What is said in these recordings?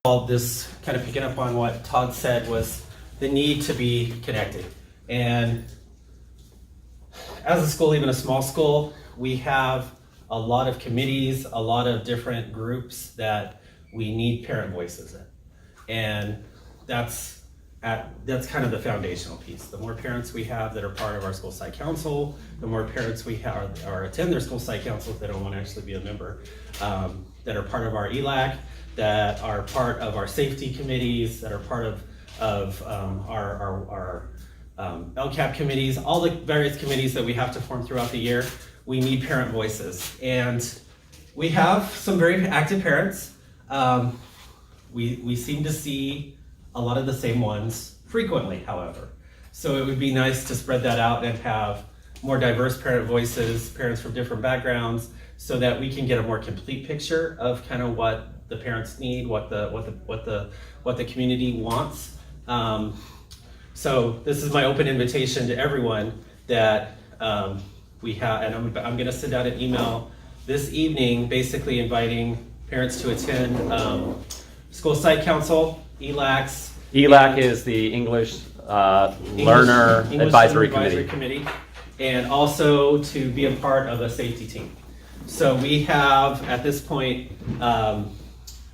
All this kind of picking up on what Todd said was the need to be connected. And as a school, even a small school, we have a lot of committees, a lot of different groups that we need parent voices in. And that's kind of the foundational piece. The more parents we have that are part of our school site council, the more parents we have or attend their school site council if they don't want to actually be a member, that are part of our ELAC, that are part of our safety committees, that are part of our LCAP committees, all the various committees that we have to form throughout the year. We need parent voices. And we have some very active parents. We seem to see a lot of the same ones frequently, however. So it would be nice to spread that out and have more diverse parent voices, parents from different backgrounds, so that we can get a more complete picture of kind of what the parents need, what the community wants. So this is my open invitation to everyone that we have, and I'm going to send out an email this evening, basically inviting parents to attend school site council, ELACs. ELAC is the English Learner Advisory Committee, and also to be a part of a safety team. So we have, at this point,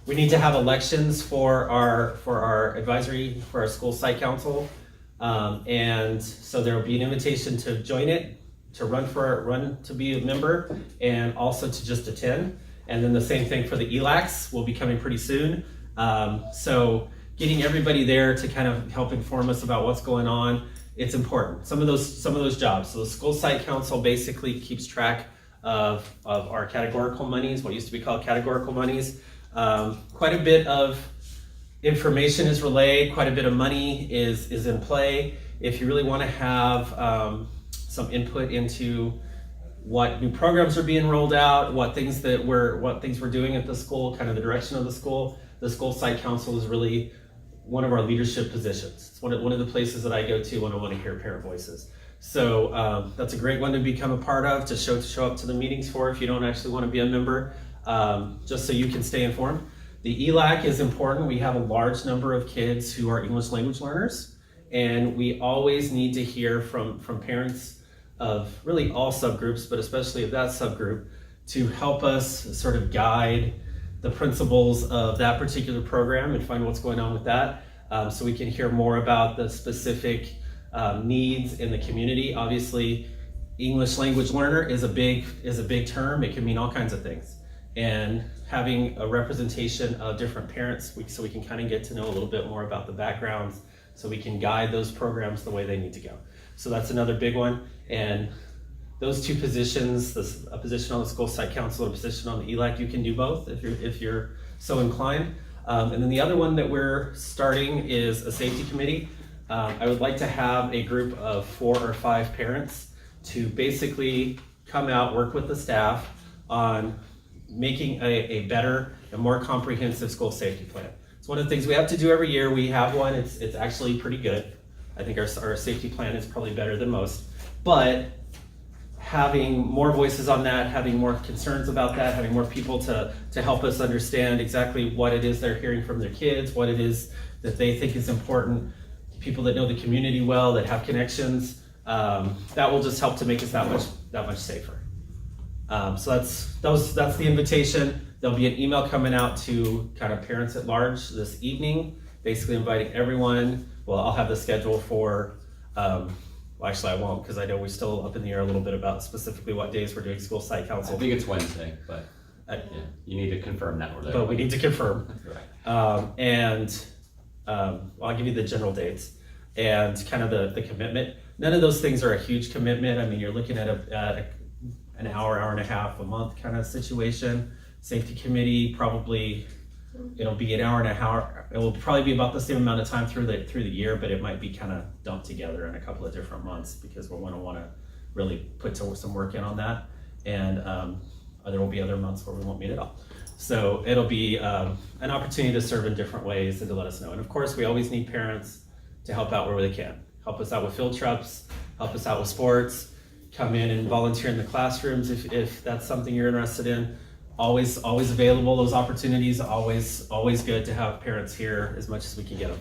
we need to have elections for our advisory, for our school site council. And so there will be an invitation to join it, to run to be a member, and also to just attend. And then the same thing for the ELACs will be coming pretty soon. So getting everybody there to kind of help inform us about what's going on, it's important. Some of those jobs. So the school site council basically keeps track of our categorical monies, what used to be called categorical monies. Quite a bit of information is relayed, quite a bit of money is in play. If you really want to have some input into what new programs are being rolled out, what things we're doing at the school, kind of the direction of the school site council is really one of our leadership positions. It's one of the places that I go to when I want to hear parent voices. So that's a great one to become a part of, to show up to the meetings for if you don't actually want to be a member, just so you can stay informed. The ELAC is important. We have a large number of kids who are English language learners, and we always need to hear from parents of really all subgroups, but especially of that subgroup, to help us sort of guide the principles of that particular program and find what's going on with that, so we can hear more about the specific needs in the community. Obviously, English language learner is a big term. It can mean all kinds of things. And having a representation of different parents, so we can kind of get to know a little bit more about the backgrounds, so we can guide those programs the way they need to go. So that's another big one. And those two positions, a position on the school site council, a position on the ELAC, you can do both if you're so inclined. And then the other one that we're starting is a safety committee. I would like to have a group of 4 or 5 parents to basically come out, work with the staff on making a better and more comprehensive school safety plan. It's one of the things we have to do every year. We have one. It's actually pretty good. I think our safety plan is probably better than most. But having more voices on that, having more concerns about that, having more people to help us understand exactly what it is they're hearing from their kids, what it is that they think is important, people that know the community well, that have connections, that will just help to make us that much safer. So that's the invitation. There'll be an email coming out to kind of parents at large this evening, basically inviting everyone. Well, I'll have the schedule for, well, actually I won't, because I know we're still up in the air a little bit about specifically what days we're doing school site council. I think it's Wednesday, but yeah, you need to confirm that we're there. But we need to confirm. Right. I'll give you the general dates and kind of the commitment. None of those things are a huge commitment. I mean, you're looking at an hour and a half a month kind of situation. Safety committee, probably it'll be an hour and a half. It will probably be about the same amount of time through the year, but it might be kind of dumped together in a couple of different months, because we're going to want to really put some work in on that. And there will be other months where we won't meet at all. So it'll be an opportunity to serve in different ways and to let us know. And of course, we always need parents to help out where they can. Help us out with field trips, help us out with sports, come in and volunteer in the classrooms if that's something you're interested in. always available, those opportunities, always good to have parents here as much as we can get them.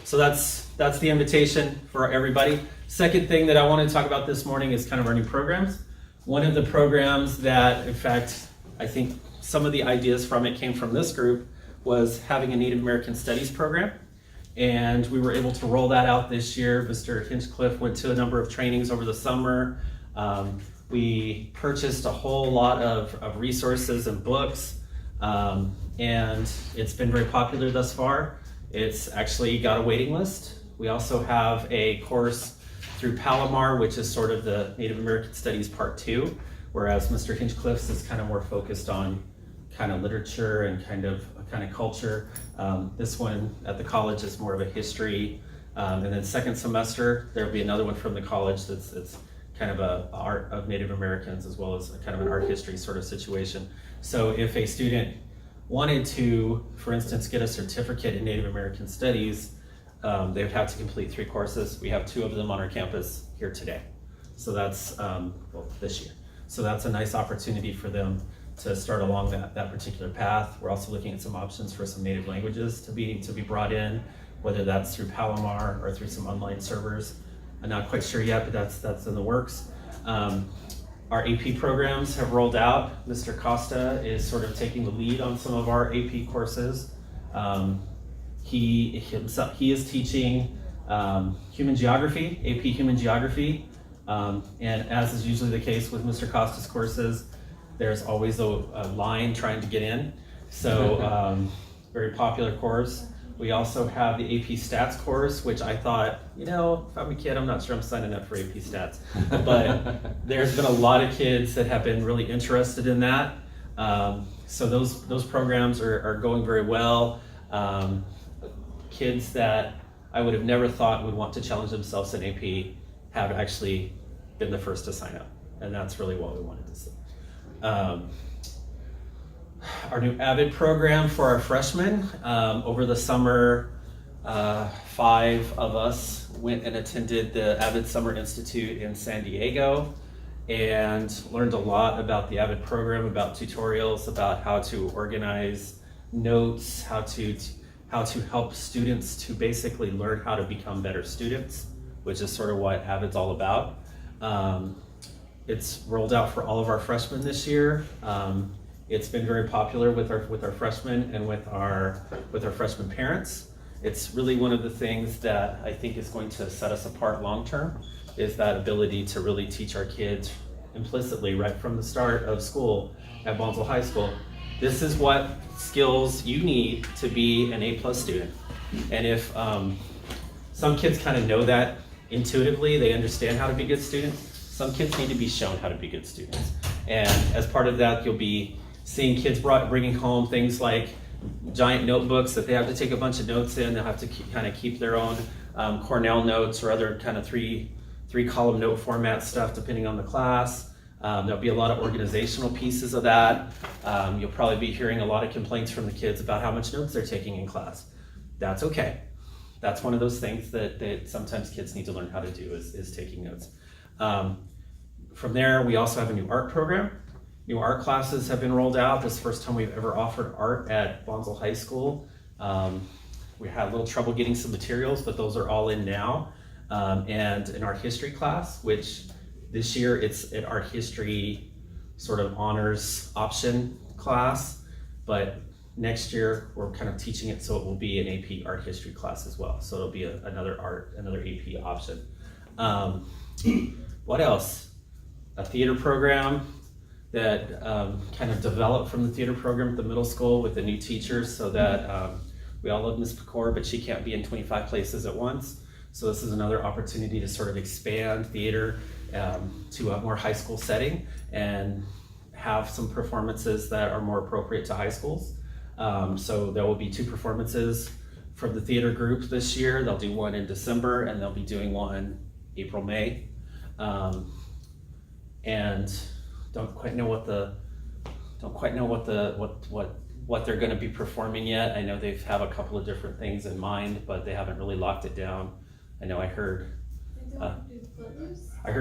So that's the invitation for everybody. Second thing that I want to talk about this morning is kind of our new programs. One of the programs that, in fact, I think some of the ideas from it came from this group was having a Native American Studies program. And we were able to roll that out this year. Mr. Hinchcliffe went to a number of trainings over the summer. We purchased a whole lot of resources and books, and it's been very popular thus far. It's actually got a waiting list. We also have a course through Palomar, which is sort of the Native American Studies Part 2, whereas Mr. Hinchcliffe's is kind of more focused on kind of literature and kind of culture. This one at the college is more of a history, and then second semester there'll be another one from the college that's kind of a art of Native Americans as well as a kind of an art history sort of situation. So if a student wanted to, for instance, get a certificate in Native American Studies, they would have to complete 3 courses. We have 2 of them on our campus here today. So that's, this year. So that's a nice opportunity for them to start along that particular path. We're also looking at some options for some native languages to be brought in, whether that's through Palomar or through some online servers. I'm not quite sure yet, but that's in the works. Our AP programs have rolled out. Mr. Costa is sort of taking the lead on some of our AP courses. He is teaching human geography, AP human geography, and as is usually the case with Mr. Costa's courses, there's always a line trying to get in. So very popular course. We also have the AP Stats course, which I thought, if I'm a kid, I'm not sure I'm signing up for AP Stats. But there's been a lot of kids that have been really interested in that. So those programs are going very well. Kids that I would have never thought would want to challenge themselves in AP have actually been the first to sign up. And that's really what we wanted to see. Our new AVID program for our freshmen. Over the summer, 5 of us went and attended the AVID Summer Institute in San Diego and learned a lot about the AVID program, about tutorials, about how to organize notes, how to help students to basically learn how to become better students, which is sort of what AVID's all about. It's rolled out for all of our freshmen this year. It's been very popular with our freshmen and with our freshman parents. It's really one of the things that I think is going to set us apart long term, is that ability to really teach our kids implicitly right from the start of school at Bonsall High School. This is what skills you need to be an A+ student. And if some kids kind of know that intuitively, they understand how to be good students. Some kids need to be shown how to be good students. And as part of that, you'll be seeing kids bringing home things like giant notebooks that they have to take a bunch of notes in. They'll have to kind of keep their own Cornell notes or other kind of three column note format stuff depending on the class. There'll be a lot of organizational pieces of that. You'll probably be hearing a lot of complaints from the kids about how much notes they're taking in class. That's okay. That's one of those things that sometimes kids need to learn how to do is taking notes. From there, we also have a new art program. New art classes have been rolled out. This is the first time we've ever offered art at Bonsall High School. We had a little trouble getting some materials, but those are all in now. And in our history class, which this year it's at our history sort of honors option class, but next year we're kind of teaching it so it will be an AP art history class as well. So it'll be another AP option. What else? A theater program that kind of developed from the theater program at the middle school with the new teachers, so that we all love Ms. Pecor, but she can't be in 25 places at once. So this is another opportunity to sort of expand theater to a more high school setting and have some performances that are more appropriate to high schools. So there will be 2 performances from the theater group this year. They'll do one in December and they'll be doing one April, May. And don't quite know what they're going to be performing yet. I know they have a couple of different things in mind, but they haven't really locked it down. I know I heard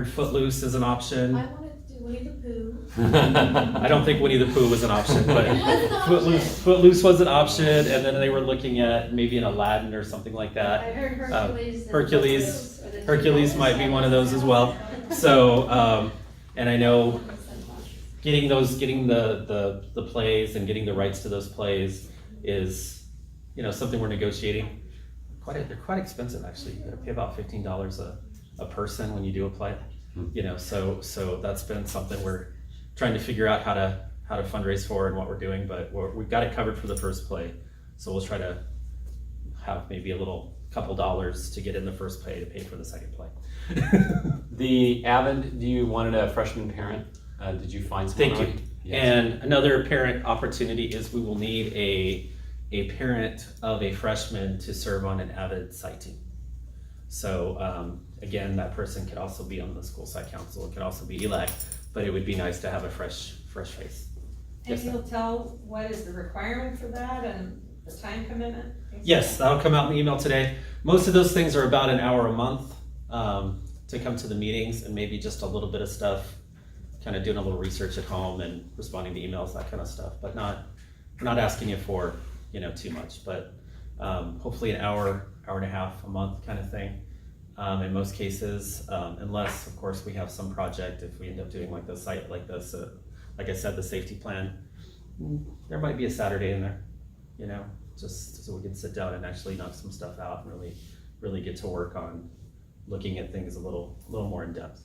Footloose is an option. I wanted to Do Winnie the Pooh. I don't think Winnie the Pooh was an option, but It was an option. Footloose was an option, and then they were looking at maybe an Aladdin or something like that. I heard Hercules. and Hercules, are the two Hercules ones. might be one of those as well. So, and I know getting the plays and getting the rights to those plays is, something we're negotiating. They're quite expensive, actually. You gotta pay about $15 a person when you do a play. So that's been something we're trying to figure out how to fundraise for and what we're doing, but we've got it covered for the first play. So we'll try to have maybe a couple dollars to get in the first play to pay for the second play. The Avid, you wanted a freshman parent. Did you find someone? Thank you. already? Yes. And another parent opportunity is we will need a parent of a freshman to serve on an Avid site team. So again, that person could also be on the school site council. It could also be ELAC, but it would be nice to have a fresh face. And Yes, ma'am. you'll tell what is the requirement for that and the time commitment? Yes, that'll come out in the email today. Most of those things are about an hour a month to come to the meetings, and maybe just a little bit of stuff, kind of doing a little research at home and responding to emails, that kind of stuff, but not asking you for too much, but hopefully an hour and a half a month kind of thing. In most cases, unless of course we have some project, if we end up doing like the site like this, like I said, the safety plan, there might be a Saturday in there, just so we can sit down and actually knock some stuff out and really get to work on looking at things a little more in depth.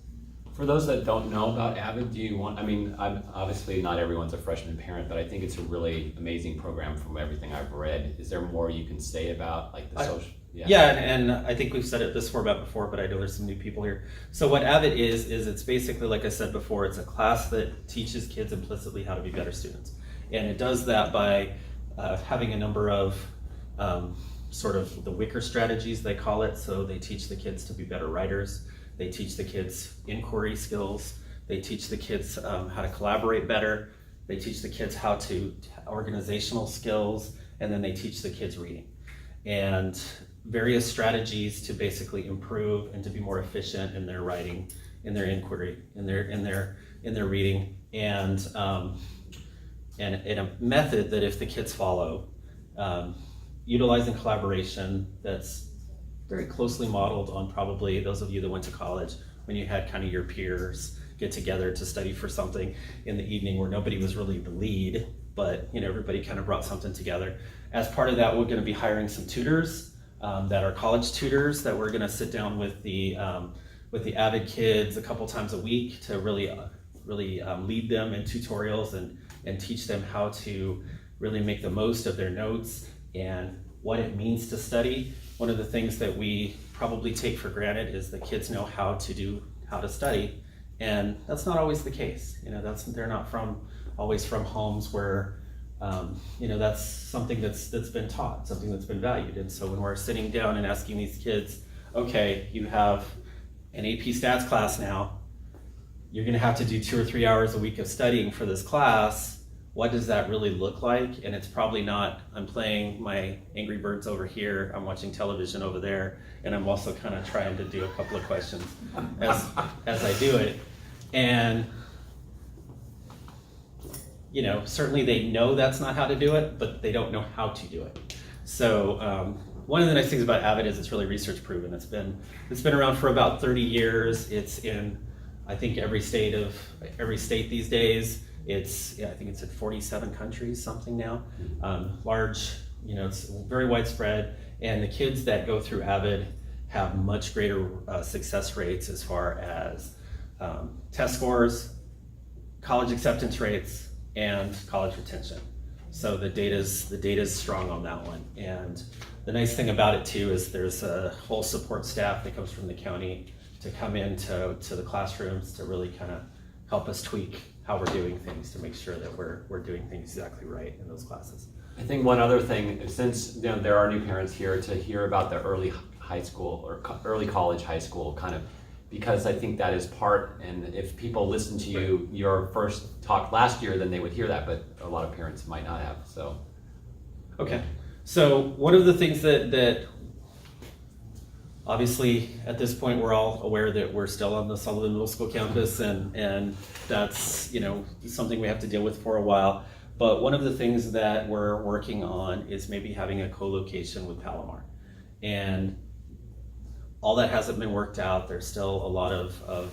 For those that don't know about Avid, I'm obviously not everyone's a freshman parent, but I think it's a really amazing program from everything I've read. Is there more you can say about like the social? Yeah, and I think we've said this format before, but I know there's some new people here. So what Avid is it's basically, like I said before, it's a class that teaches kids implicitly how to be better students. And it does that by having a number of sort of the wicker strategies, they call it. So they teach the kids to be better writers. They teach the kids inquiry skills. They teach the kids how to collaborate better. They teach the kids how to organizational skills, and then they teach the kids reading. And various strategies to basically improve and to be more efficient in their writing, in their inquiry, in their reading, and in a method that if the kids follow, utilizing collaboration that's very closely modeled on probably those of you that went to college when you had kind of your peers get together to study for something in the evening where nobody was really the lead, but everybody kind of brought something together. As part of that, we're going to be hiring some tutors that are college tutors that we're going to sit down with the Avid kids a couple times a week to really lead them in tutorials and teach them how to really make the most of their notes and what it means to study. One of the things that we probably take for granted is the kids know how to study, and that's not always the case. They're not always from homes where that's something that's been taught, something that's been valued. And so when we're sitting down and asking these kids, okay, you have an AP stats class now, you're gonna have to do 2 or 3 hours a week of studying for this class. What does that really look like? And it's probably not, I'm playing my Angry Birds over here, I'm watching television over there, and I'm also kind of trying to do a couple of questions as I do it. And certainly they know that's not how to do it, but they don't know how to do it. So one of the nice things about Avid is it's really research proven. It's been around for about 30 years. It's in, I think, every state these days. I think it's in 47 countries, something now. Large, it's very widespread. And the kids that go through Avid have much greater success rates as far as test scores, college acceptance rates, and college retention. So the data's strong on that one. And the nice thing about it too is there's a whole support staff that comes from the county to come into the classrooms to really kind of help us tweak how we're doing things to make sure that we're doing things exactly right in those classes. I think one other thing, since there are new parents here, to hear about the early high school or early college, high school kind of, because I think that is part, and if people listen to you, your first talk last year, then they would hear that, but a lot of parents might not have, so. Okay, so one of the things that Obviously, at this point, we're all aware that we're still on the Sullivan Middle School campus, and that's, you know, something we have to deal with for a while. But one of the things that we're working on is maybe having a co-location with Palomar. And all that hasn't been worked out. There's still a lot of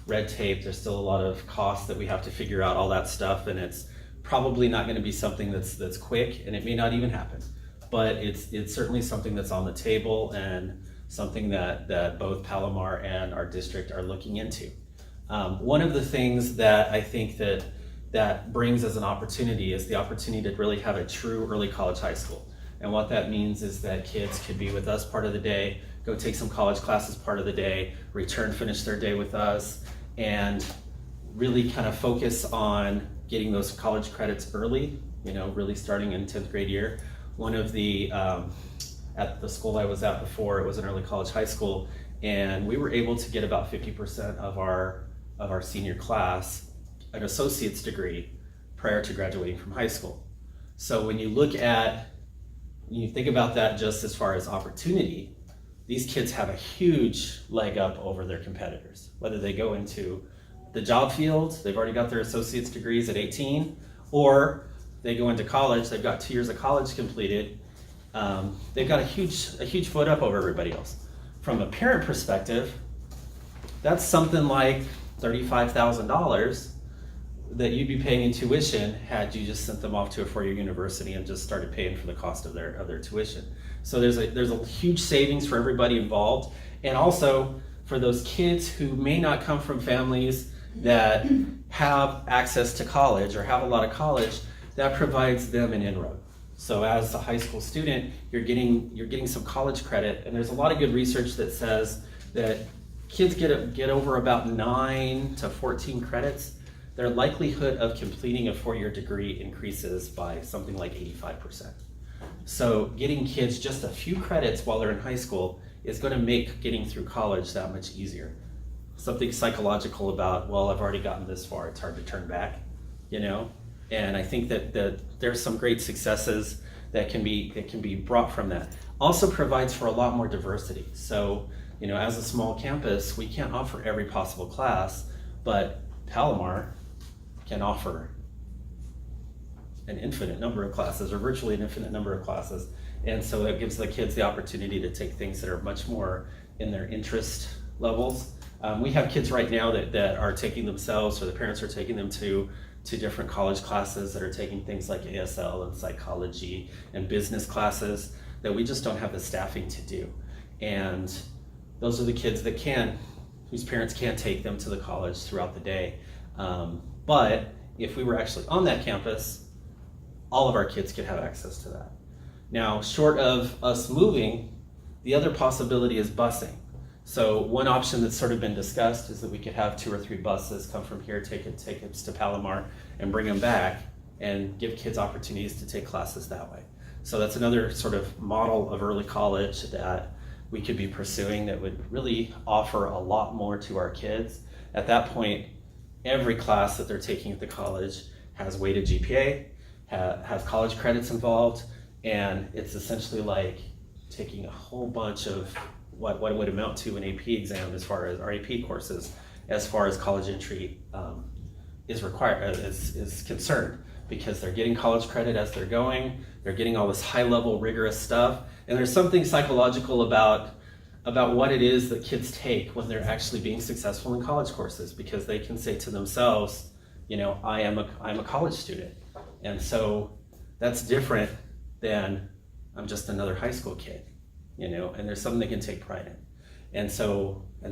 red tape. There's still a lot of costs that we have to figure out, all that stuff. And it's probably not going to be something that's quick, and it may not even happen. But it's certainly something that's on the table, and something that both Palomar and our district are looking into. One of the things that I think that brings as an opportunity is the opportunity to really have a true early college high school. And what that means is that kids could be with us part of the day, go take some college classes part of the day, return, finish their day with us, and really kind of focus on getting those college credits early, you know, really starting in 10th grade year. One of the, at the school I was at before, it was an early college high school, and we were able to get about 50% of our senior class an associate's degree prior to graduating from high school. So when you think about that just as far as opportunity, these kids have a huge leg up over their competitors. Whether they go into the job field, they've already got their associate's degrees at 18, or they go into college, they've got 2 years of college completed, they've got a huge foot up over everybody else. From a parent perspective, that's something like $35,000 that you'd be paying in tuition had you just sent them off to a four-year university and just started paying for the cost of their tuition. So there's a huge savings for everybody involved, and also for those kids who may not come from families that have access to college or have a lot of college, that provides them an inroad. So as a high school student, you're getting some college credit, and there's a lot of good research that says that kids get over about 9 to 14 credits. Their likelihood of completing a four-year degree increases by something like 85%. So getting kids just a few credits while they're in high school is going to make getting through college that much easier. Something psychological about, well, I've already gotten this far, it's hard to turn back, you know? And I think that there's some great successes that can be brought from that. Also provides for a lot more diversity. So, you know, as a small campus, we can't offer every possible class, but Palomar can offer an infinite number of classes, or virtually an infinite number of classes. And so it gives the kids the opportunity to take things that are much more in their interest levels. We have kids right now that are taking themselves, or the parents are taking them to different college classes that are taking things like ASL and psychology and business classes that we just don't have the staffing to do. And those are the kids whose parents can't take them to the college throughout the day. But if we were actually on that campus, all of our kids could have access to that. Now, short of us moving, the other possibility is busing. So one option that's sort of been discussed is that we could have 2 or 3 buses come from here, take kids to Palomar, and bring them back, and give kids opportunities to take classes that way. So that's another sort of model of early college that we could be pursuing that would really offer a lot more to our kids. At that point, every class that they're taking at the college has weighted GPA, has college credits involved, and it's essentially like taking a whole bunch of what would amount to an AP exam as far as our AP courses, as far as college entry is concerned, because they're getting college credit as they're going, they're getting all this high level rigorous stuff, and there's something psychological about what it is that kids take when they're actually being successful in college courses, because they can say to themselves, you know, I'm a college student. And so that's different than I'm just another high school kid, you know, and there's something they can take pride in. And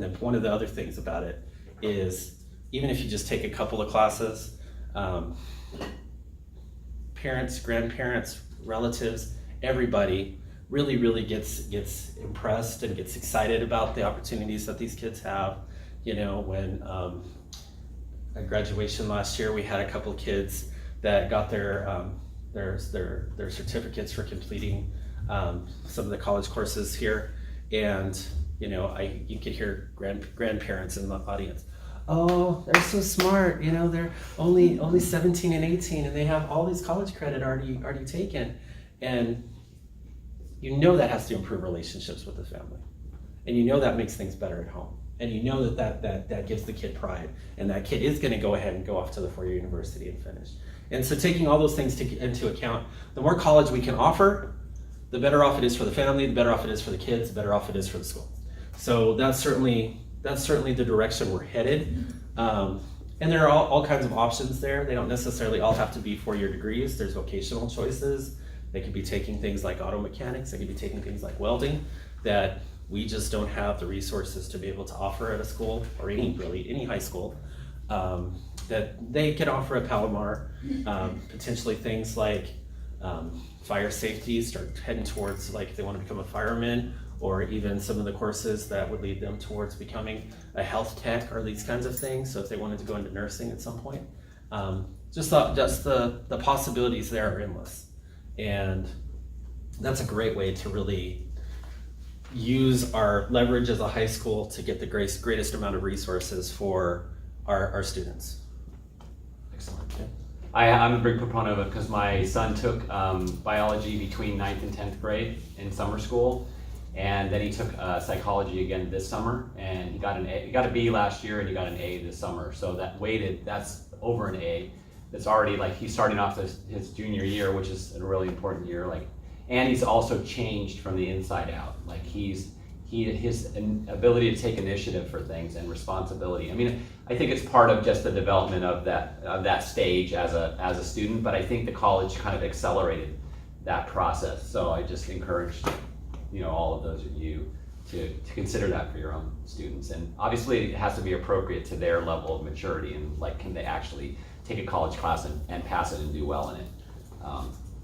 then one of the other things about it is, even if you just take a couple of classes, parents, grandparents, relatives, everybody really gets impressed and gets excited about the opportunities that these kids have. You know, when at graduation last year, we had a couple of kids that got their certificates for completing some of the college courses here, and you know, you could hear grandparents in the audience. Oh, they're so smart, you know, they're only 17 and 18, and they have all these college credit already taken. And you know that has to improve relationships with the family. and you know that makes things better at home. And you know that gives the kid pride, and that kid is gonna go ahead and go off to the four-year university and finish. And so taking all those things into account, the more college we can offer, the better off it is for the family, the better off it is for the kids, the better off it is for the school. So that's certainly the direction we're headed. And there are all kinds of options there. They don't necessarily all have to be four-year degrees. There's vocational choices. They could be taking things like auto mechanics. They could be taking things like welding that we just don't have the resources to be able to offer at a school, or any high school, that they can offer at Palomar. Potentially things like fire safety, start heading towards, like, if they want to become a fireman, or even some of the courses that would lead them towards becoming a health tech, or these kinds of things. So if they wanted to go into nursing at some point, just the possibilities there are endless. And that's a great way to really use our leverage as a high school to get the greatest amount of resources for our students. Excellent. I'm a big proponent of it because my son took biology between 9th and 10th grade in summer school, and then he took psychology again this summer, and he got a B last year, and he got an A this summer. So that's over an A. That's already, like, he's starting off his junior year, which is a really important year. Like, and he's also changed from the inside out. Like, his ability to take initiative for things and responsibility. I mean, I think it's part of just the development of that stage as a student, but I think the college kind of accelerated that process. So I just encourage, all of those of you to consider that for your own students. And obviously it has to be appropriate to their level of maturity, and, like, can they actually take a college class and pass it and do well in it.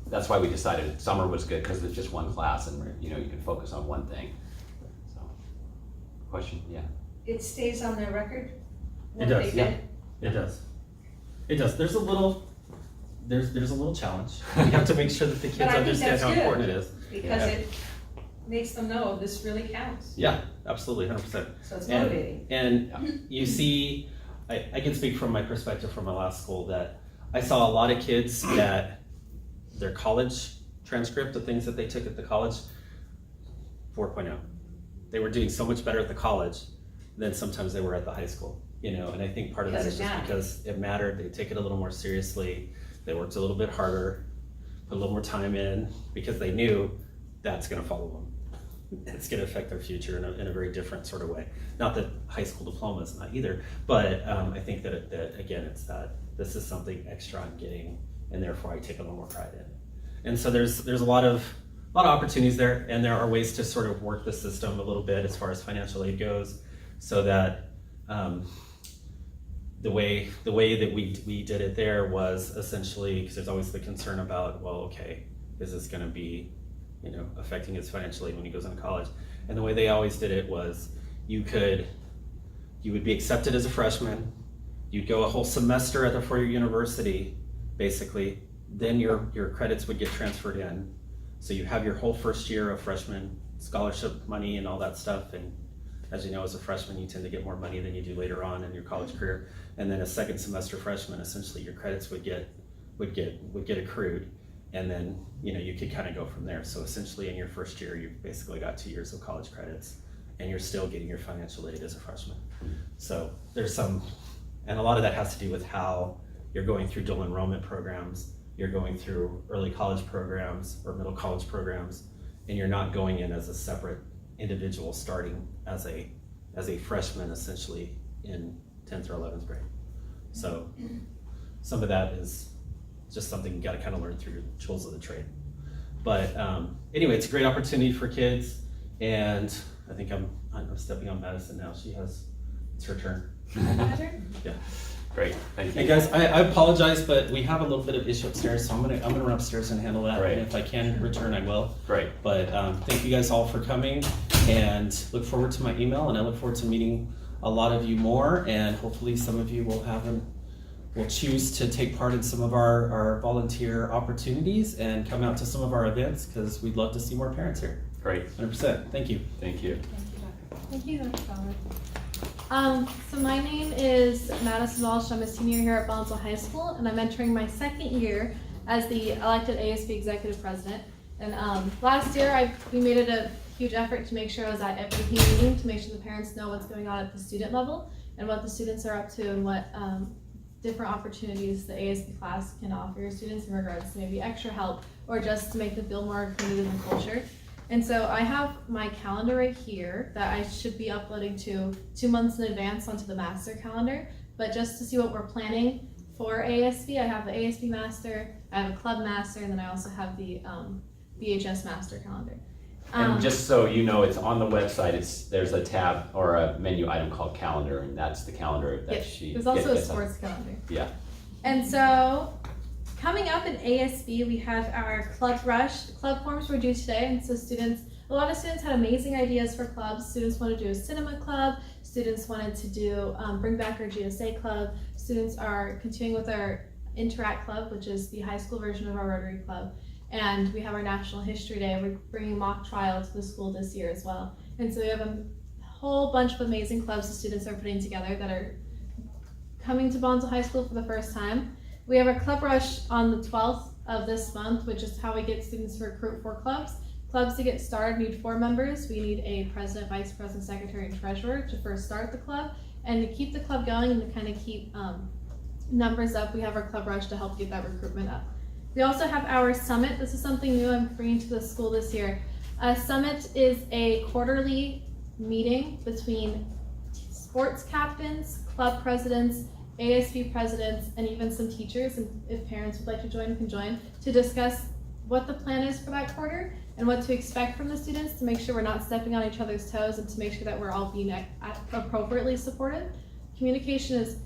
That's why we decided summer was good, because it's just one class, and you can focus on one thing. So, question? Yeah. It stays on their record? It what does, they yeah. did? It does. It does. There's a little challenge. We have to make sure that the kids But I think understand that's how good. important it is. Because it makes them know this really counts. Yeah, absolutely, 100%. So it's motivating. And you see, I can speak from my perspective from my last school, that I saw a lot of kids that their college transcript, the things that they took at the college, 4.0. They were doing so much better at the college than sometimes they were at the high school, and I think part of that is just because it mattered. They take it a little more seriously. They worked a little bit harder, put a little more time in, because they knew that's going to follow them. It's going to affect their future in a very different sort of way. Not that high school diploma is not either, but I think that again, it's that this is something extra I'm getting, and therefore I take a little more pride in it. And so there's a lot of opportunities there, and there are ways to sort of work the system a little bit as far as financial aid goes, so that the way that we did it there was essentially, because there's always the concern about, well, okay, is this going to be affecting his financial aid when he goes into college? And the way they always did it was, you would be accepted as a freshman, you'd go a whole semester at the four-year university, basically, then your credits would get transferred in. So you have your whole first year of freshman scholarship money and all that stuff, and as you know, as a freshman, you tend to get more money than you do later on in your college career. And then a second semester freshman, essentially your credits would get accrued, and then you could kind of go from there. So essentially in your first year, you basically got 2 years of college credits, and you're still getting your financial aid as a freshman. So there's and a lot of that has to do with how you're going through dual enrollment programs, you're going through early college programs or middle college programs, and you're not going in as a separate individual starting as a freshman essentially in 10th or 11th grade. So some of that is just something you got to kind of learn through your tools of the trade. But anyway, it's a great opportunity for kids, and I think I'm stepping on Madison now. It's her turn. Yeah. Great, thank you. Hey guys, I apologize, but we have a little bit of issue upstairs, so I'm gonna run upstairs and handle that. Great. And if I can return, I will. Great. But thank you guys all for coming, and look forward to my email, and I look forward to meeting a lot of you more, and hopefully some of you will choose to take part in some of our volunteer opportunities and come out to some of our events, because we'd love to see more parents here. Great. 100%. Thank you. Thank you. Thank you, Dr. Fowler. So my name is Madison Walsh. I'm a senior here at Bonsall High School, and I'm entering my second year as the elected ASB Executive President. And last year we made it a huge effort to make sure I was at every team meeting to make sure the parents know what's going on at the student level and what the students are up to and what different opportunities the ASB class can offer your students in regards to maybe extra help or just to make them feel more included in the culture. And so I have my calendar right here that I should be uploading to 2 months in advance onto the master calendar. But just to see what we're planning for ASB, I have the ASB master, I have a club master, and then I also have the BHS master calendar. And just so you know, it's on the website, there's a tab or a menu item called calendar, and that's the calendar that she There's also a gets on. sports calendar. Yeah. And so coming up in ASB, we have our club rush. Club forms were due today, and so a lot of students had amazing ideas for clubs. Students wanted to do a cinema club. Students wanted to do bring back our GSA club. Students are continuing with our Interact Club, which is the high school version of our Rotary Club. And we have our National History Day. We're bringing mock trial to the school this year as well. And so we have a whole bunch of amazing clubs the students are putting together that are coming to Bonsall High School for the first time. We have our club rush on the 12th of this month, which is how we get students to recruit for clubs. Clubs to get started need 4 members. We need a president, vice president, secretary, and treasurer to first start the club. And to keep the club going and to kind of keep numbers up, we have our club rush to help get that recruitment up. We also have our summit. This is something new I'm bringing to the school this year. Summit is a quarterly meeting between sports captains, club presidents, ASB presidents, and even some teachers, and if parents would like to join, can join, to discuss what the plan is for that quarter and what to expect from the students to make sure we're not stepping on each other's toes and to make sure that we're all being appropriately supported. Communication is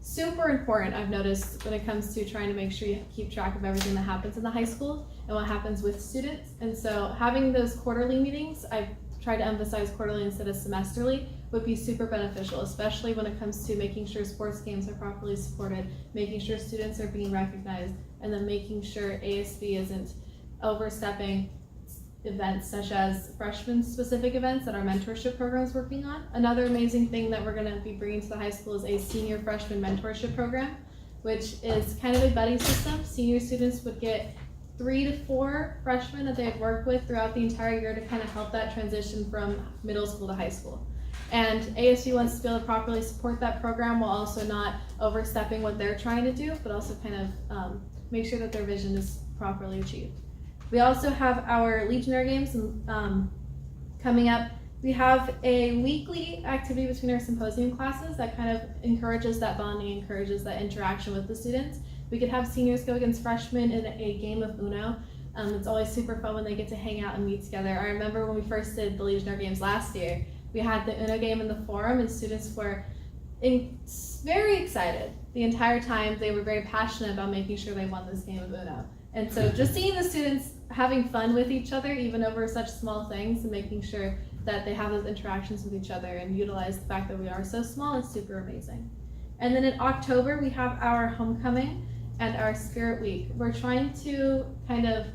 super important, I've noticed, when it comes to trying to make sure you keep track of everything that happens in the high school and what happens with students. And so having those quarterly meetings, I've tried to emphasize quarterly instead of semesterly, would be super beneficial, especially when it comes to making sure sports games are properly supported, making sure students are being recognized, and then making sure ASB isn't overstepping events such as freshman-specific events that our mentorship program is working on. Another amazing thing that we're going to be bringing to the high school is a senior freshman mentorship program, which is kind of a buddy system. Senior students would get 3 to 4 freshmen that they've worked with throughout the entire year to kind of help that transition from middle school to high school. And ASU wants to be able to properly support that program while also not overstepping what they're trying to do, but also kind of make sure that their vision is properly achieved. We also have our Legionnaire Games coming up. We have a weekly activity between our symposium classes that kind of encourages that bonding, encourages that interaction with the students. We could have seniors go against freshmen in a game of Uno. It's always super fun when they get to hang out and meet together. I remember when we first did the Legionnaire Games last year, we had the Uno game in the forum and students were very excited the entire time. They were very passionate about making sure they won this game of Uno. And so just seeing the students having fun with each other, even over such small things, and making sure that they have those interactions with each other and utilize the fact that we are so small is super amazing. And then in October, we have our homecoming and our Spirit Week. We're trying to kind of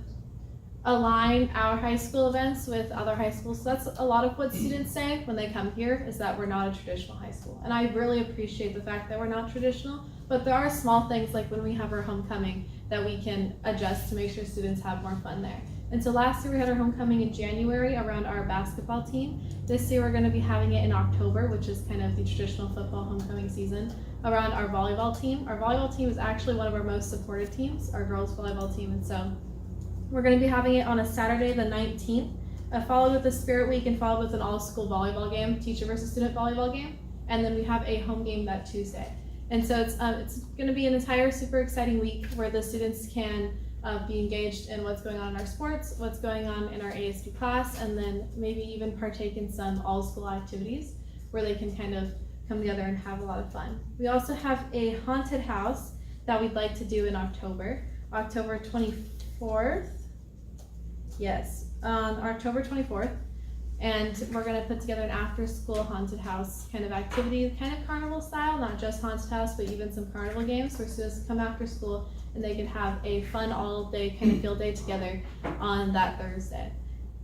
align our high school events with other high schools. So that's a lot of what students say when they come here, is that we're not a traditional high school. And I really appreciate the fact that we're not traditional, but there are small things like when we have our homecoming that we can adjust to make sure students have more fun there. And so last year we had our homecoming in January around our basketball team. This year we're going to be having it in October, which is kind of the traditional football homecoming season, around our volleyball team. Our volleyball team is actually one of our most supported teams, our girls volleyball team. And so we're going to be having it on a Saturday the 19th, followed with the Spirit Week and followed with an all-school volleyball game, teacher versus student volleyball game. And then we have a home game that Tuesday. And so it's going to be an entire super exciting week where the students can be engaged in what's going on in our sports, what's going on in our ASB class, and then maybe even partake in some all-school activities where they can kind of come together and have a lot of fun. We also have a haunted house that we'd like to do in October 24th. Yes, on October 24th. And we're going to put together an after-school haunted house kind of activity, kind of carnival style, not just haunted house, but even some carnival games where students come after school and they can have a fun all-day kind of field day together on that Thursday.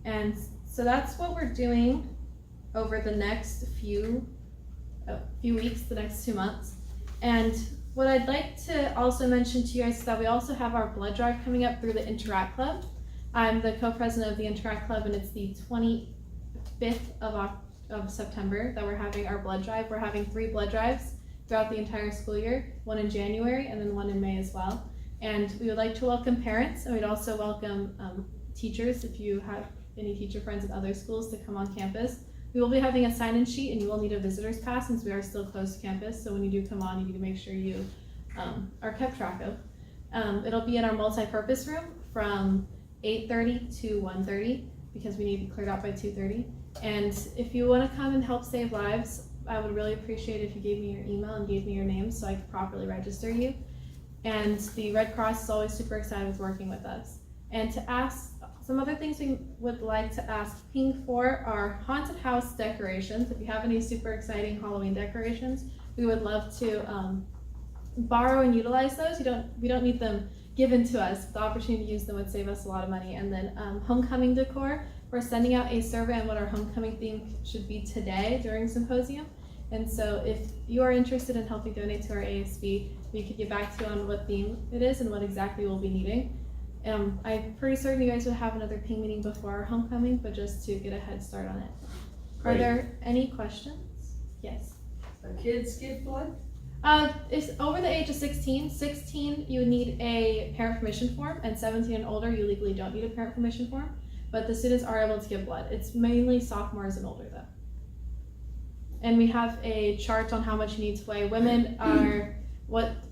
And so that's what we're doing over the next few weeks, the next 2 months. And what I'd like to also mention to you guys is that we also have our blood drive coming up through the Interact Club. I'm the co-president of the Interact Club, and it's the 5th of September that we're having our blood drive. We're having 3 blood drives throughout the entire school year, one in January and then one in May as well. And we would like to welcome parents, and we'd also welcome teachers, if you have any teacher friends in other schools, to come on campus. We will be having a sign-in sheet, and you will need a visitor's pass since we are still closed to campus. So when you do come on, you need to make sure you are kept track of. It'll be in our multi-purpose room from 8:30 to 1:30 because we need it cleared out by 2:30. And if you want to come and help save lives, I would really appreciate if you gave me your email and gave me your name so I could properly register you. And the Red Cross is always super excited with working with us. And to ask, some other things we would like to ask Ping for are haunted house decorations. If you have any super exciting Halloween decorations, we would love to borrow and utilize those. We don't need them given to us. The opportunity to use them would save us a lot of money. And then homecoming decor, we're sending out a survey on what our homecoming theme should be today during symposium. And so if you are interested in helping donate to our ASB, we could get back to you on what theme it is and what exactly we'll be needing. I'm pretty certain you guys would have another Ping meeting before our homecoming, but just to get a head start on it. Great. Are there any questions? Yes. The kids give blood? It's over the age of 16. 16, you need a parent permission form, and 17 and older, you legally don't need a parent permission form, but the students are able to give blood. It's mainly sophomores and older though. And we have a chart on how much you need to weigh. Women are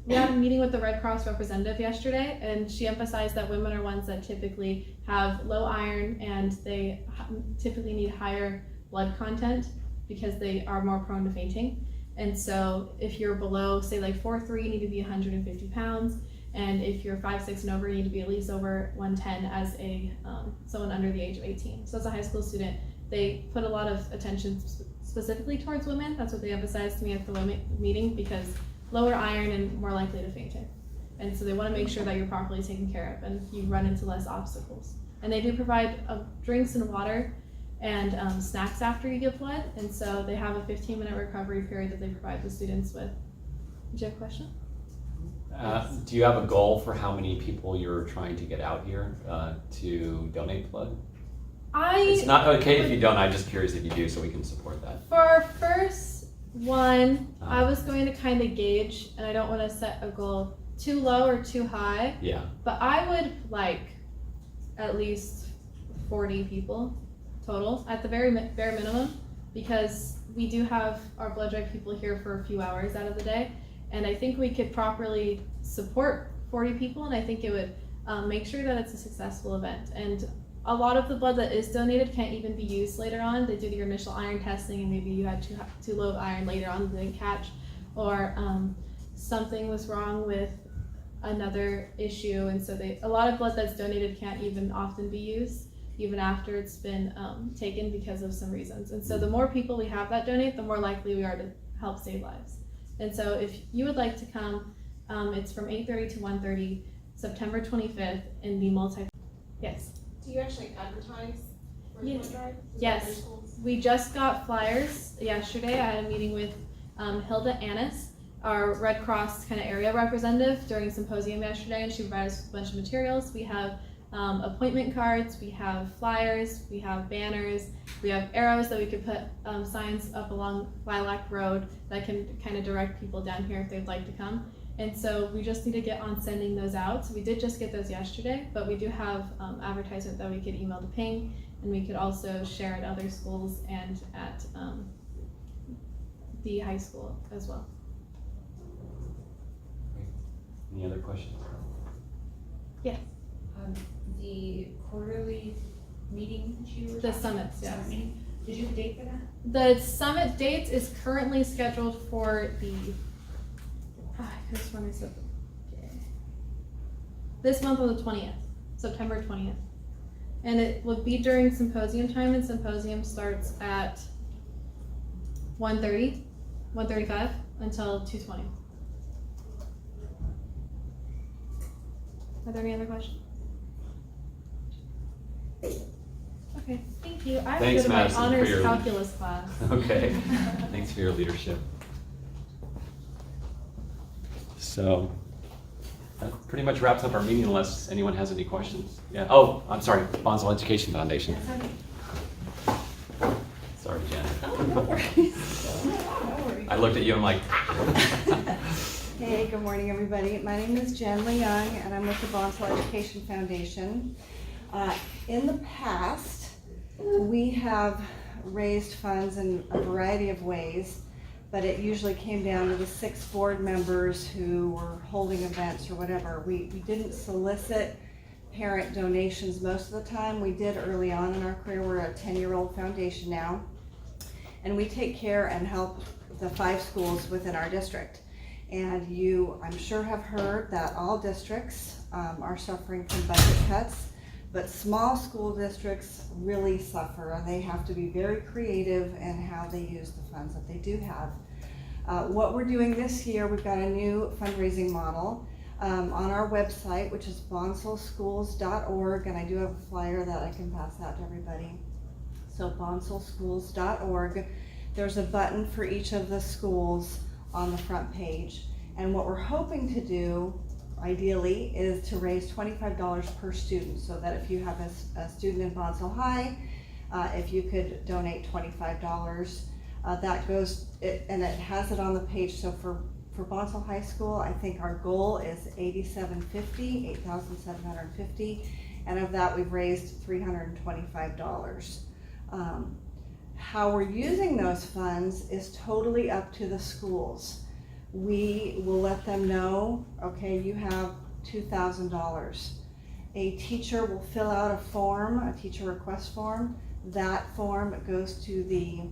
we had a meeting with the Red Cross representative yesterday, and she emphasized that women are ones that typically have low iron and they typically need higher blood content because they are more prone to fainting. And so if you're below, say like 4'3", you need to be 150 pounds. And if you're 5'6" and over, you need to be at least over 110 as a someone under the age of 18. So as a high school student, they put a lot of attention specifically towards women. That's what they emphasized to me at the meeting, because lower iron and more likely to fainting. And so they want to make sure that you're properly taken care of and you run into less obstacles. And they do provide drinks and water and snacks after you give blood. And so they have a 15-minute recovery period that they provide the students with. Did you have a question? Do you have a goal for how many people you're trying to get out here to donate blood? It's not okay if you don't. I'm just curious if you do, so we can support that. For our first one, I was going to kind of gauge, and I don't want to set a goal too low or too high. Yeah. But I would like at least 40 people total at the bare minimum, because we do have our blood drive people here for a few hours out of the day, and I think we could properly support 40 people, and I think it would make sure that it's a successful event. And a lot of the blood that is donated can't even be used later on. They do your initial iron testing, and maybe you had too low of iron later on that didn't catch, or something was wrong with another issue, and so a lot of blood that's donated can't even often be used even after it's been taken because of some reasons. And so the more people we have that donate, the more likely we are to help save lives. And so if you would like to come, it's from 8:30 to 1:30, September 25th in the Yes. Do you actually advertise for the blood drive? Yes. We just got flyers yesterday. I had a meeting with Hilda Annis, our Red Cross kind of area representative, during symposium yesterday, and she provided us with a bunch of materials. We have appointment cards, we have flyers, we have banners, we have arrows that we could put signs up along Lilac Road that can kind of direct people down here if they'd like to come. And so we just need to get on sending those out. So we did just get those yesterday, but we do have advertisement that we could email to Ping, and we could also share at other schools and at the high school as well. Any other questions? Yes. The quarterly meeting that you were The talking summits, about, yes. meeting, did you have a date for that? The summit date is currently scheduled for the, I could have sworn I said this month on the 20th, September 20th. And it will be during symposium time, and symposium starts at 1:30, 1:35 until 2:20. Are there any other questions? Okay, thank you. I have to Thanks, go to Madison, my for honors your- calculus class. Okay, thanks for your leadership. So that pretty much wraps up our meeting unless anyone has any questions. Yeah. Oh, I'm sorry, Bonsall Education Foundation. Sorry, Jen. Oh, no worries. No worries. I looked at you and I'm like, Hey, good morning, everybody. My name is Jen Leung, and I'm with the Bonsall Education Foundation. In the past, we have raised funds in a variety of ways, but it usually came down to the 6 board members who were holding events or whatever. We didn't solicit parent donations most of the time. We did early on in our career. We're a 10-year-old foundation now, and we take care and help the 5 schools within our district. And you, I'm sure, have heard that all districts are suffering from budget cuts, but small school districts really suffer, and they have to be very creative in how they use the funds that they do have. What we're doing this year, we've got a new fundraising model on our website, which is bonsallschools.org, and I do have a flyer that I can pass out to everybody. So bonsallschools.org, there's a button for each of the schools on the front page, and what we're hoping to do ideally is to raise $25 per student, so that if you have a student in Bonsall High, if you could donate $25, that goes, and it has it on the page. So for Bonsall High School, I think our goal is $8,750, and of that we've raised $325. How we're using those funds is totally up to the schools. We will let them know, okay, you have $2,000. A teacher will fill out a form, a teacher request form. That form goes to the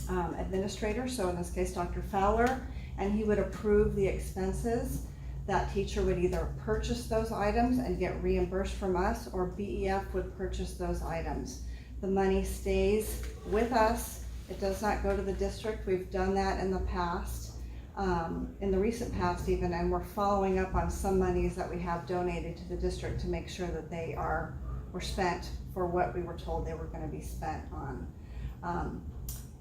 administrator, so in this case Dr. Fowler, and he would approve the expenses. That teacher would either purchase those items and get reimbursed from us, or BEF would purchase those items. The money stays with us. It does not go to the district. We've done that in the past, in the recent past even, and we're following up on some monies that we have donated to the district to make sure that they were spent for what we were told they were going to be spent on.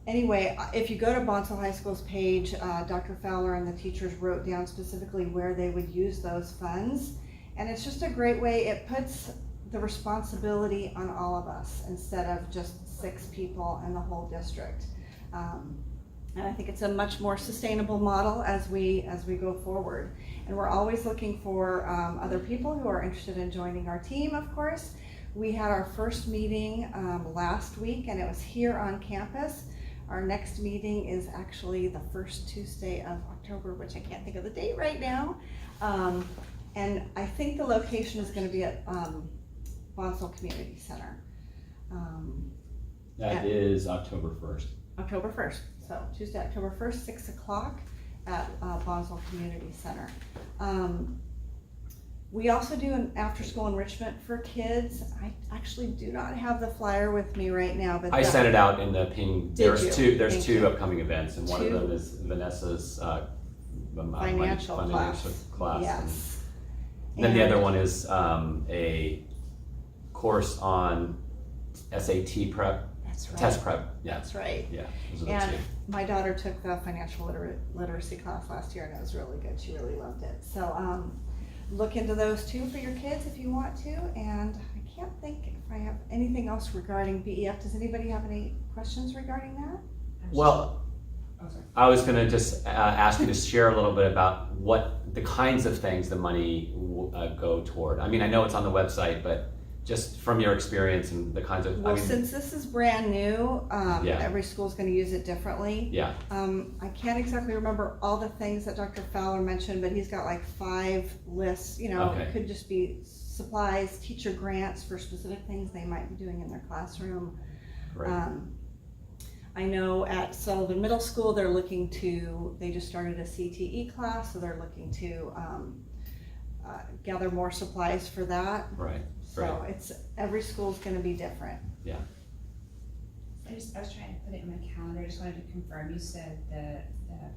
Anyway, if you go to Bonsall High School's page, Dr. Fowler and the teachers wrote down specifically where they would use those funds, and it's just a great way. It puts the responsibility on all of us instead of just 6 people in the whole district. And I think it's a much more sustainable model as we go forward. And we're always looking for other people who are interested in joining our team, of course. We had our first meeting last week, and it was here on campus. Our next meeting is actually the first Tuesday of October, which I can't think of the date right now. And I think the location is going to be at Bonsall Community Center. that is October 1st. October 1st, so Tuesday, October 1st, 6 o'clock at Bonsall Community Center. We also do an after-school enrichment for kids. I actually do not have the flyer with me right now, but I sent it out in the ping. There's you? there's Thank two you. upcoming events, and one of them is Vanessa's Financial class. Yes. And then the other one is a course on SAT prep, That's right. test prep. Yeah, That's right. yeah. Those are the And two. my daughter took the financial literacy class last year, and it was really good. She really loved it. So look into those two for your kids if you want to. And I can't think if I have anything else regarding BEF. Does anybody have any questions regarding that? Well, I was going to just ask you to share a little bit about what the kinds of things the money go toward. I mean, I know it's on the website, but just from your experience and the kinds of, Well, I mean, since this is brand new, Yeah. every school's going to use it differently. yeah, I can't exactly remember all the things that Dr. Fowler mentioned, but he's got like 5 lists. You know, Okay. it could just be supplies, teacher grants for specific things they might be doing in their classroom. right. I know at Sullivan Middle School, they just started a CTE class, so they're looking to gather more supplies for that. Right, So right. every school's gonna be different. I was trying to put it in my calendar, I just wanted to confirm, you said the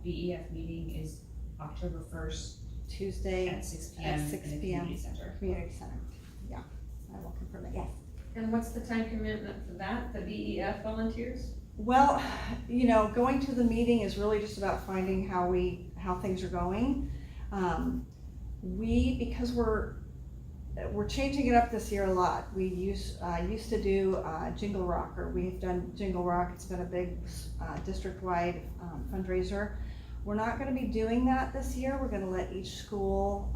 BEF meeting is October 1st Tuesday at 6 p.m. at 6 in the p.m. community center. Community Center. Yeah, I will confirm it, yes. And what's the time commitment for that, the BEF volunteers? Well, you know, going to the meeting is really just about finding how things are going. Because we're we're changing it up this year a lot. We used to do Jingle Rock, or we've done Jingle Rock. It's been a big district-wide fundraiser. We're not going to be doing that this year. We're going to let each school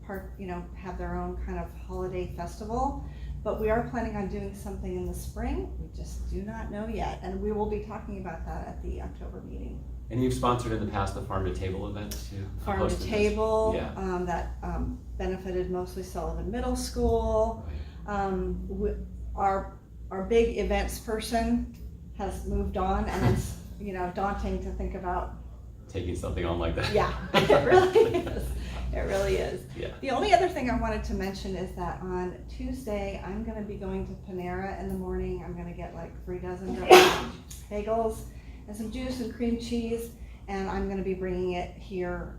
have their own kind of holiday festival. But we are planning on doing something in the spring. We just do not know yet, and we will be talking about that at the October meeting. And you've sponsored in the past the Farm to Table events too? Farm Hosted to this? Table, Yeah. that benefited mostly Sullivan Middle School. Our big events person has moved on, and it's daunting to think about. Taking something on like that. Yeah, it really is. It really is. Yeah. The only other thing I wanted to mention is that on Tuesday, I'm gonna be going to Panera in the morning. I'm gonna get like 3 dozen bagels and some juice and cream cheese, and I'm gonna be bringing it here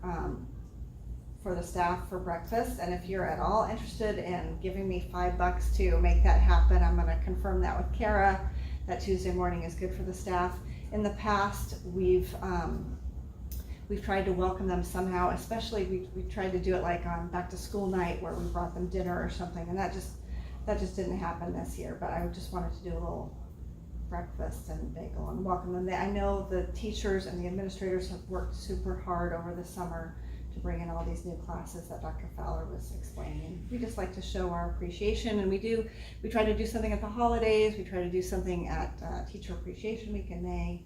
for the staff for breakfast. And if you're at all interested in giving me $5 to make that happen, I'm gonna confirm that with Kara. That Tuesday morning is good for the staff. In the past, we've tried to welcome them somehow, especially we tried to do it like on back to school night where we brought them dinner or something, and that just didn't happen this year. But I just wanted to do a little breakfast and bagel and welcome them. I know the teachers and the administrators have worked super hard over the summer to bring in all these new classes that Dr. Fowler was explaining. And we just like to show our appreciation, and we try to do something at the holidays, we try to do something at Teacher Appreciation Week in May.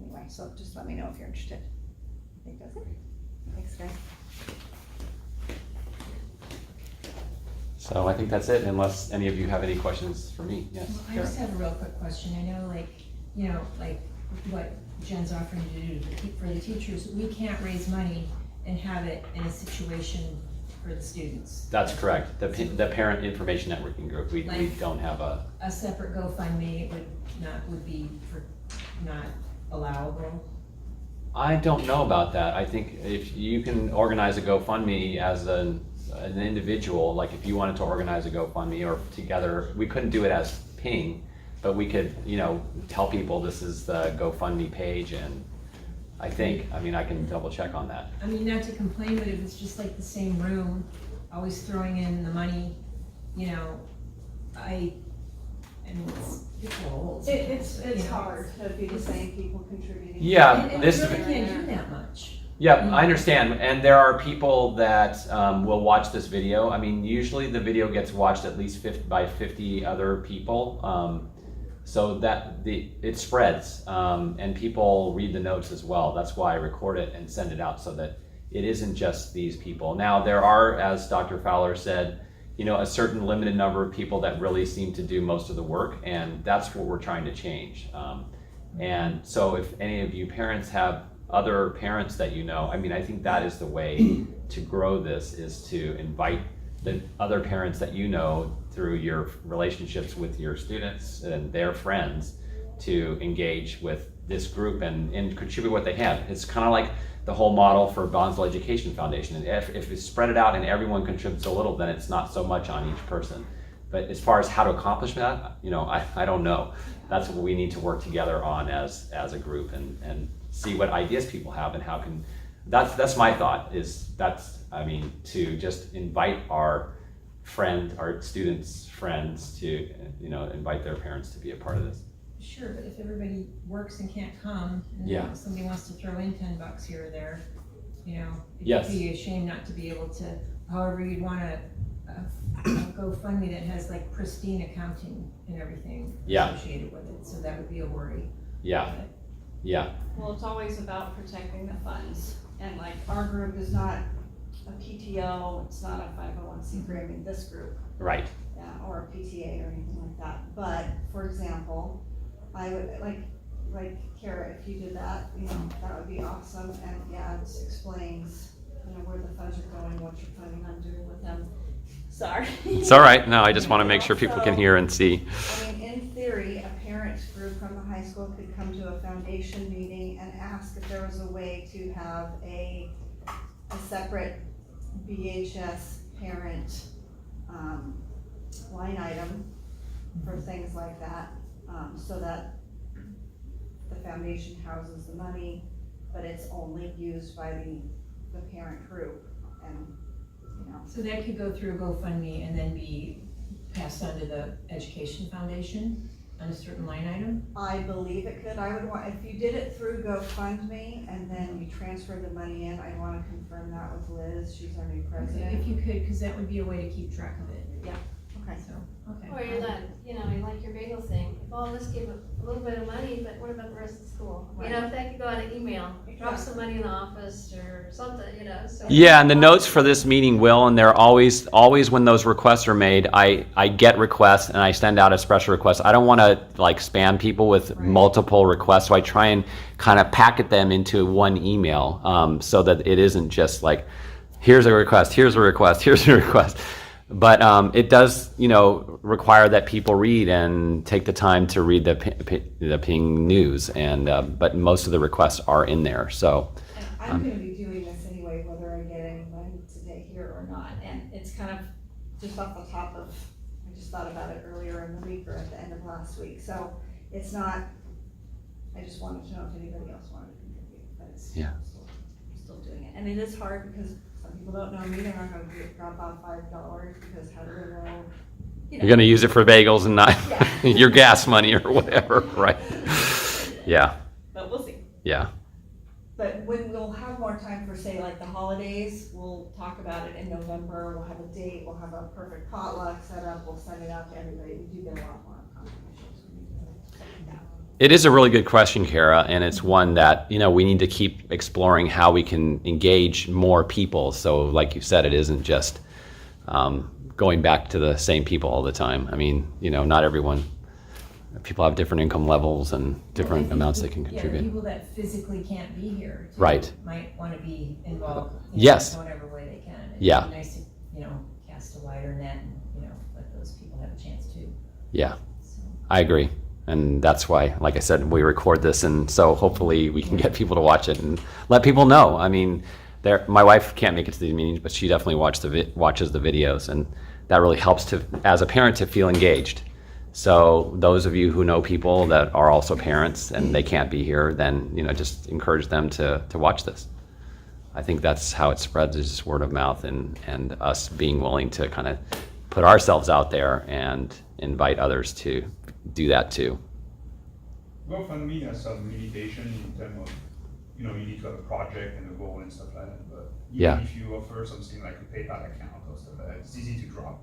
Anyway, so just let me know if you're interested. I think that's great. Thanks, guys. So I think that's it, unless any of you have any questions for me. Yes. Well, I just have a real quick question. I know, like what Jen's offering to do for the teachers, we can't raise money and have it in a situation for the students. That's correct. The Parent Information Networking Group, we don't have a separate GoFundMe would be not allowable. I don't know about that. I think if you can organize a GoFundMe as an individual, like if you wanted to organize a GoFundMe or together, we couldn't do it as Ping, but we could, tell people this is the GoFundMe page, and I can double check on that. I mean, not to complain, but if it's just like the same room, always throwing in the money, it's old. It's hard to be the same people contributing. Yeah, And this you really can't do that much. Yeah, I understand, and there are people that will watch this video. I mean, usually the video gets watched at least by 50 other people, so that it spreads, and people read the notes as well. That's why I record it and send it out so that it isn't just these people. Now, there are, as Dr. Fowler said, a certain limited number of people that really seem to do most of the work, and that's what we're trying to change. And so if any of you parents have other parents that I think that is the way to grow this, is to invite the other parents that through your relationships with your students and their friends to engage with this group and contribute what they have. It's kind of like the whole model for Bonsall Education Foundation. And if it's spread it out and everyone contributes a little, then it's not so much on each person. But as far as how to accomplish that, I don't know. That's what we need to work together on as a group and see what ideas people have and how can. That's my thought. To just invite our students' friends to invite their parents to be a part of this. Sure, but if everybody works and can't come, and somebody wants to throw in $10 here or there, Yes. it'd be a shame not to be able to. However, you'd want to GoFundMe that has like pristine accounting and everything associated with it, so that would be a worry. Yeah. Well, it's always about protecting the funds, and like our group is not a PTO, it's not a 501c3. I mean, this group, Right. or a PTA or anything like that. But for example, I would like Kara, if you did that, that would be awesome. And it explains where the funds are going, what you're planning on doing with them. Sorry. It's all right. No, I just want to make sure people can hear and see. I mean, in theory, a parents group from the high school could come to a foundation meeting and ask if there was a way to have a separate BHS parent line item for things like that, so that the foundation houses the money, but it's only used by the parent group. And you know. So that could go through a GoFundMe and then be passed on to the Education Foundation on a certain line item? I believe it could. I would want, if you did it through GoFundMe and then you transfer the money in, I'd wanna confirm that with Liz. She's our new president. If you could, because that would be a way to keep track of it. Okay. So, okay. Or you're that, you know, like your bagel thing, if all this gave a little bit of money, but what about the rest of the school? You know, if that could go out an email, drop some money in the office or something, you know, so. Yeah, and the notes for this meeting will, and they're always when those requests are made, I get requests and I send out a special request. I don't want to like spam people with multiple requests, so I try and kind of packet them into one email, so that it isn't just like, here's a request, here's a request, here's a request. But it does, you know, require that people read and take the time to read the Ping news, and but most of the requests are in there. So And I'm gonna be doing this anyway, whether I get any money today here or not, and it's kind of just off the top of, I just thought about it earlier in the week or at the end of last week, so it's not, I just wanted to know if anybody else wanted to contribute, but it's Yeah. still doing it, and it is hard because some people don't know me, they're not gonna drop out $5, because how do they know? you're going to use it for bagels and not Yeah. your gas money or whatever, right? Yeah, But we'll see. yeah. But when we'll have more time for, say, like the holidays, we'll talk about it in November, we'll have a date, we'll have a perfect potluck set up, we'll send it out to everybody, we do get a lot more contributions when we do something like that. It is a really good question, Kara, and it's one that, you know, we need to keep exploring how we can engage more people. So like you said, it isn't just going back to the same people all the time. I mean, you know, not everyone, people have different income levels and different amounts they can Yeah, the contribute. people that physically can't be here. too, Right. Might want to be involved. Yes. In whatever way they can. It'd Yeah. be nice to, you know, cast a wider net and, you know, let those people have a chance too. Yeah, So, I agree. And that's why, like I said, we record this, and so hopefully we can get people to watch it and let people know. I mean, my wife can't make it to these meetings, but she definitely watches the videos, and that really helps to, as a parent, to feel engaged. So those of you who know people that are also parents and they can't be here, then, you know, just encourage them to watch this. I think that's how it spreads, is just word of mouth, and us being willing to kind of put ourselves out there and invite others to do that too. GoFundMe has some limitation in terms of, you know, you need to have a project and a goal and stuff like that, but Yeah. even if you offer something like a PayPal account or stuff like that, it's easy to drop,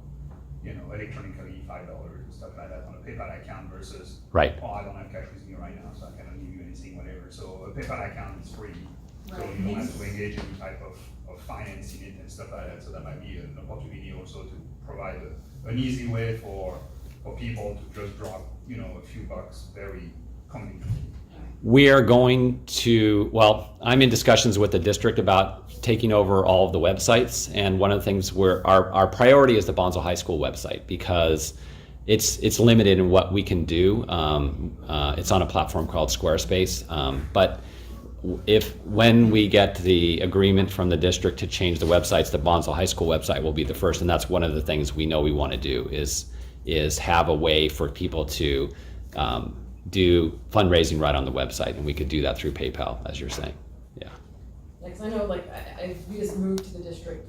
you know, electronically $5 and stuff like that on a PayPal account versus, Right. oh, I don't have cash with me right now, so I cannot give you anything, whatever. So a PayPal account is free, so Right. you don't have to engage any type of finance in it and stuff like that. So that might be an opportunity also to provide an easy way for people to just drop, you know, a few bucks very conveniently. We are going to, well, I'm in discussions with the district about taking over all of the websites, and one of the things our priority is the Bonsall High School website, because it's limited in what we can do. It's on a platform called Squarespace, but when we get the agreement from the district to change the websites, the Bonsall High School website will be the first, and that's one of the things we know we want to do is have a way for people to do fundraising right on the website, and we could do that through PayPal, as you're saying. Yeah. Like, 'cause I know, like, we just moved to the district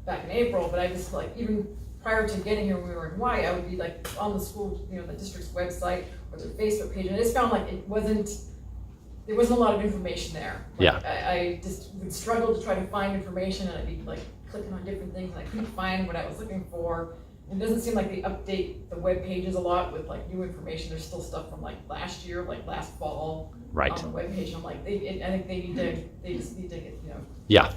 back in April, but I just, like, even prior to getting here when we were in Hawaii, I would be, like, on the school, you know, the district's website or their Facebook page, and I just found, like, there wasn't a lot of information there. Like, Yeah. I just would struggle to try to find information, and I'd be, like, clicking on different things, and I couldn't find what I was looking for. It doesn't seem like they update the web pages a lot with, like, new information. There's still stuff from, like, last year, like last fall Right. on the web page. And I'm like, I think they just need to get, you know, Yeah.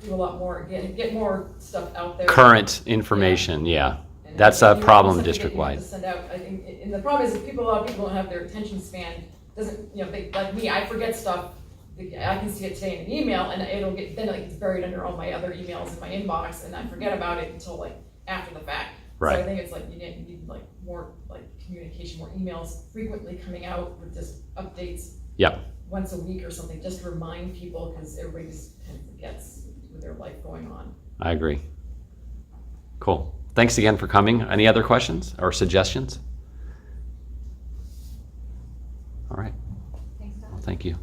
do a lot more, get more stuff out there. Current information. Yeah. And That's I a think you problem also district-wide. to send out, I think, and the problem is that a lot of people don't have their attention span. Doesn't, you know, like me, I forget stuff. I can see it today in an email, and it'll get, then it gets buried under all my other emails in my inbox, and I forget about it until, like, after the fact. Right. So I think it's like you need like more like communication, more emails frequently coming out with just updates. Yep. Once a week or something, just to remind people, because everybody just kind of forgets with their life going on. I agree. Cool. Thanks again for coming. Any other questions or suggestions? All right. Thanks, Doc. Well, thank you.